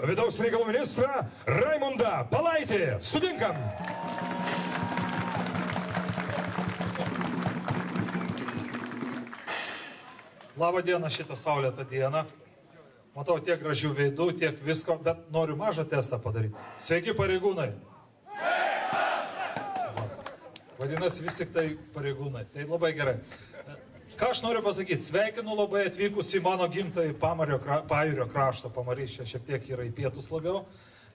Vidaus reikalų ministrą Raimundą Palaitį. Sutinkam. Labą dieną šitą saulėtą dieną. Matau tiek gražių veidų, tiek visko, bet noriu mažą testą padaryti. Sveiki pareigūnai. Vadinasi, vis tik tai pareigūnai. Tai labai gerai. Ką aš noriu pasakyti? Sveikinu labai atvykus į mano gimtąjį Pajūrio kraštą. Pamaryšė šiek tiek yra į pietus labiau.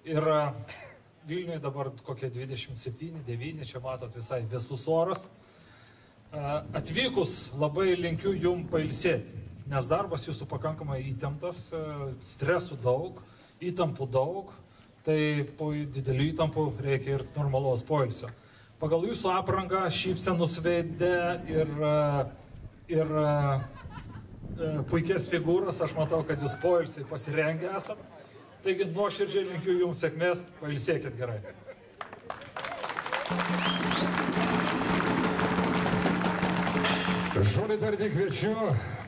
Ir Vilniuje dabar kokie 27-9, čia matot visai visus oras. Atvykus labai linkiu jum pailsėti, nes darbas jūsų pakankamai įtemptas, stresų daug, įtampų daug, tai po didelių įtampų reikia ir normalaus poilsio. Pagal jūsų aprangą, šypsenus veide ir puikias figūras, aš matau, kad jūs poilsiai pasirengę esat. Taigi nuoširdžiai linkiu jums sėkmės, pailsėkit gerai. Žodį tarti kviečiu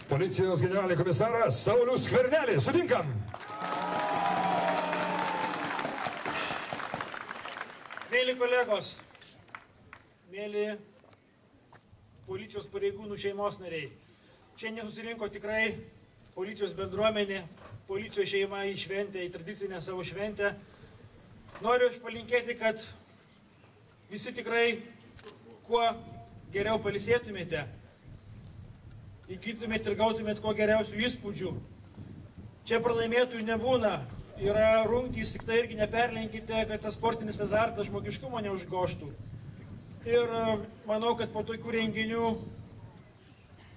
policijos generalinį komisarą Saulių Skvernelį. Sutinkam. Mėly kolegos, mėly policijos pareigūnų šeimos nariai, šiandien susirinko tikrai policijos bendruomenė, policijos šeima į šventę, į tradicinę savo šventę. Noriu aš palinkėti, kad visi tikrai kuo geriau pailsėtumėte, įgytumėt ir gautumėt kuo geriausių įspūdžių. Čia pralaimėtojų nebūna, yra rungtys, tik tai irgi neperlenkite, kad tas sportinis azartas žmogiškumo neužgoštų. Ir manau, kad po tokių renginių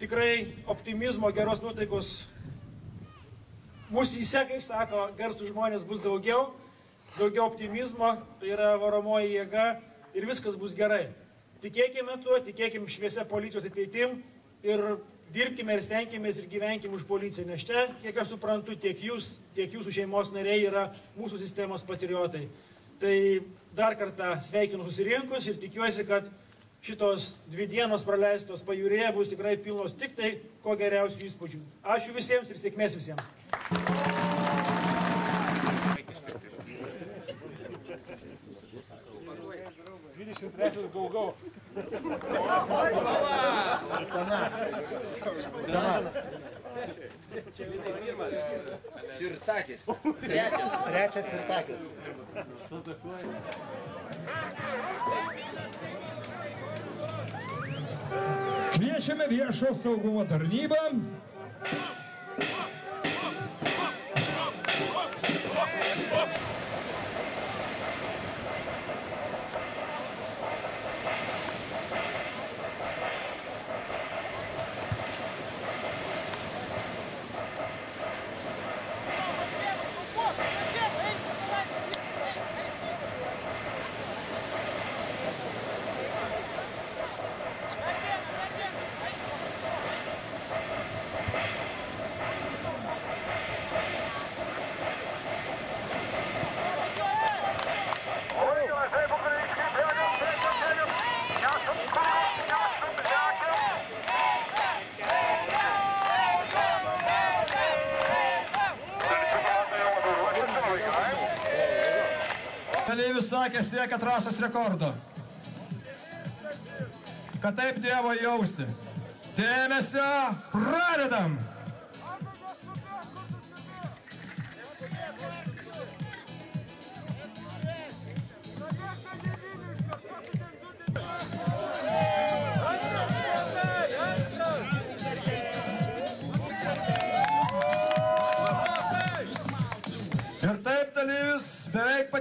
tikrai optimizmo, geros nuotaikos mūsų įse, kaip sako, garsų žmonės bus daugiau optimizmo, tai yra varomoji jėga ir viskas bus gerai. Tikėkime tuo, tikėkime šviesia policijos ateitim ir dirbkime ir stenkimės ir gyvenkime už policiją, nes čia, kiek aš suprantu, tiek jūs, tiek jūsų šeimos nariai yra mūsų sistemos patriotai. Tai dar kartą sveikinu susirinkus ir tikiuosi, kad šitos 2 dienos praleistos Pajūryje bus tikrai pilnos tik tai ko geriausių įspūdžių. Ačiū visiems ir sėkmės visiems. Sirtakis. Trečias Sirtakis. Kviečiame viešo saugumo tarnybą. Dalyvis sakė, siekia trasos rekordo. Kad taip Dievo jausi. Dėmesio, pradedam! Dalyvis beveik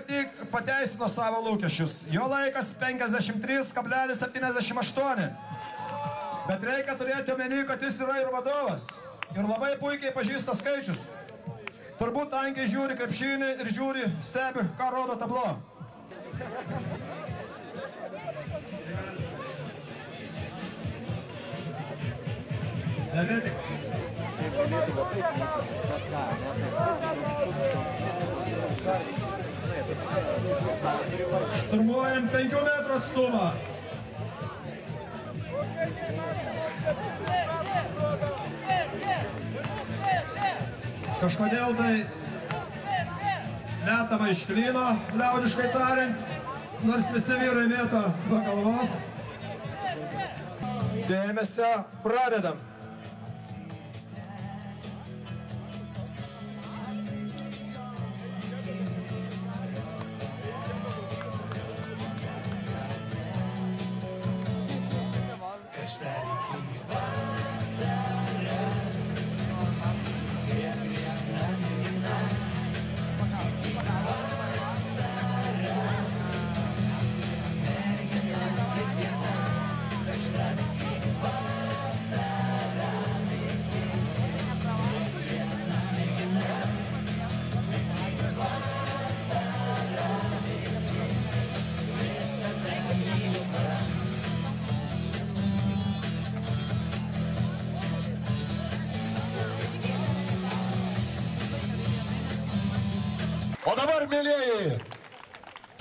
pateisino savo lūkesčius. Jo laikas 53,78. Bet reikia turėti omeny, kad jis yra ir vadovas. Ir labai puikiai pažįsta skaičius. Turbūt tankiai žiūri krepšinį ir žiūri, stebi, ką rodo tablo. Šturmuojam 5 metrų atstumą. Kažkodėl tai metama iš klyno, liaudiškai tariant, nors visi vyrai mėto nuo galvos. Dėmesio, pradedam. O dabar, mėlėjai,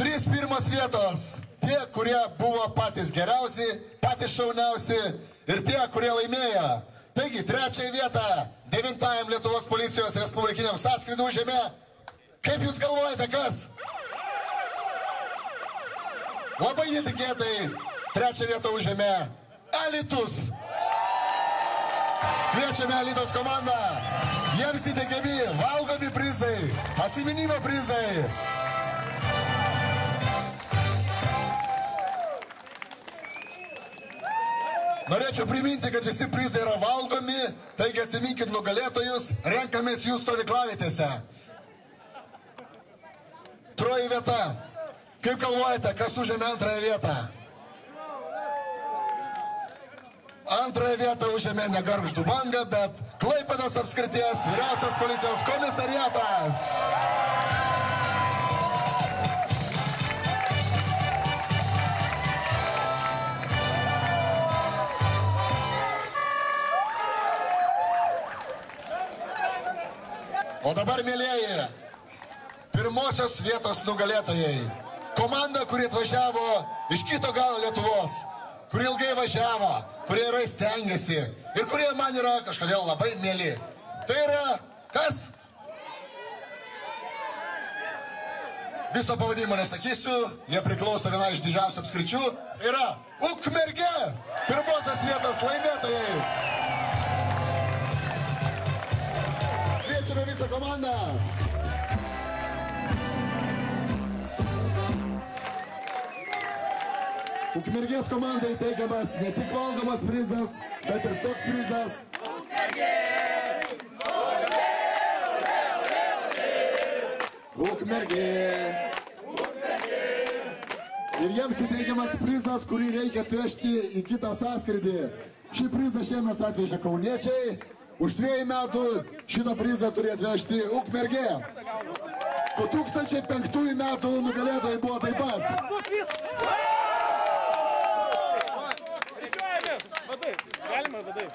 3 pirmos vietos. Tie, kurie buvo patys geriausi, patys šauniausi ir tie, kurie laimėjo. Taigi, 3 vietą 9 Lietuvos policijos respublikiniam sąskrydį užėmė. Kaip jūs galvojate, kas? Labai netikėtai 3 vietą užėmė Alytus. Kviečiame Alytaus komandą. Jiems įteikiami valgomi prizai, atsiminimo prizai. Norėčiau priminti, kad visi prizai yra valgomi, taigi atsiminkit nugalėtojus, renkamės jų stovyklavietėse. 3 vieta. Kaip galvojate, kas užėmė 2 vietą? 2 vietą užėmė ne Gargždų Banga, bet Klaipėdos apskrities vyriausias policijos komisariatas. O dabar, mėlėjai, pirmosios vietos nugalėtojai. Komanda, kuri atvažiavo iš kito galo Lietuvos, kurie ilgai važiavo, kurie yra stengiasi ir kurie man yra kažkodėl labai mėly. Tai yra kas? Viso pavadinimo nesakysiu, jie priklauso viena iš didžiausių apskričių. Tai yra Ukmergė, pirmosios vietos laimėtojai. Kviečiame visą komandą. Ukmergės komandai teikiamas ne tik valgomas prizas, bet ir toks prizas. Ukmergė! Ir jiems įteikiamas prizas, kurį reikia atvežti į kitą sąskridį. Šį prizą šiemet atvežė kauniečiai. Už 2 metų šitą prizą turi atvežti Ukmergė. 2005 metų nugalėtojai buvo taip pat. Galima, vadai.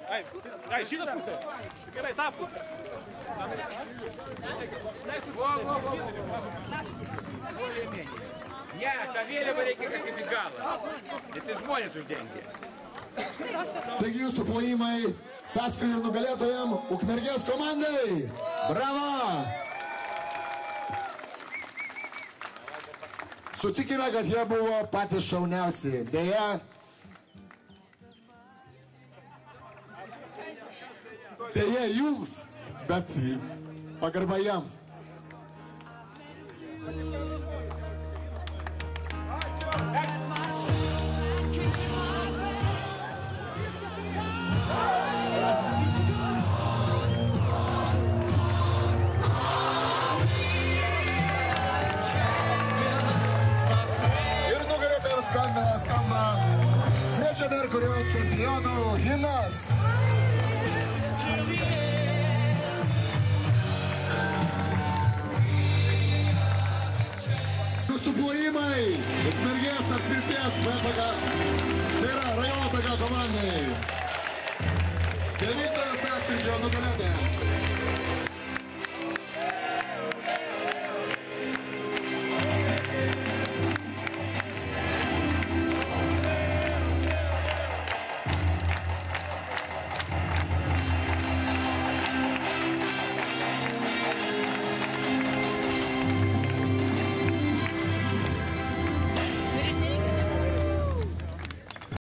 Ai, šitą pusę. Gerai, tą pusę. Ne, tą vėliavą reikia kaip į galą. Visi žmonės uždengia. Taigi jūsų plojimai sąskrydžio nugalėtojam Ukmergės komandai. Bravo! Sutikime, kad jie buvo patys šauniausi. Deja, jums, bet pagarba jiems. kurio čempionų himnas. Jūsų plojimai, Ukmergės apskrities VPG, tai yra rajono PG komandai. 9 sąskrydžio nugalėtojas.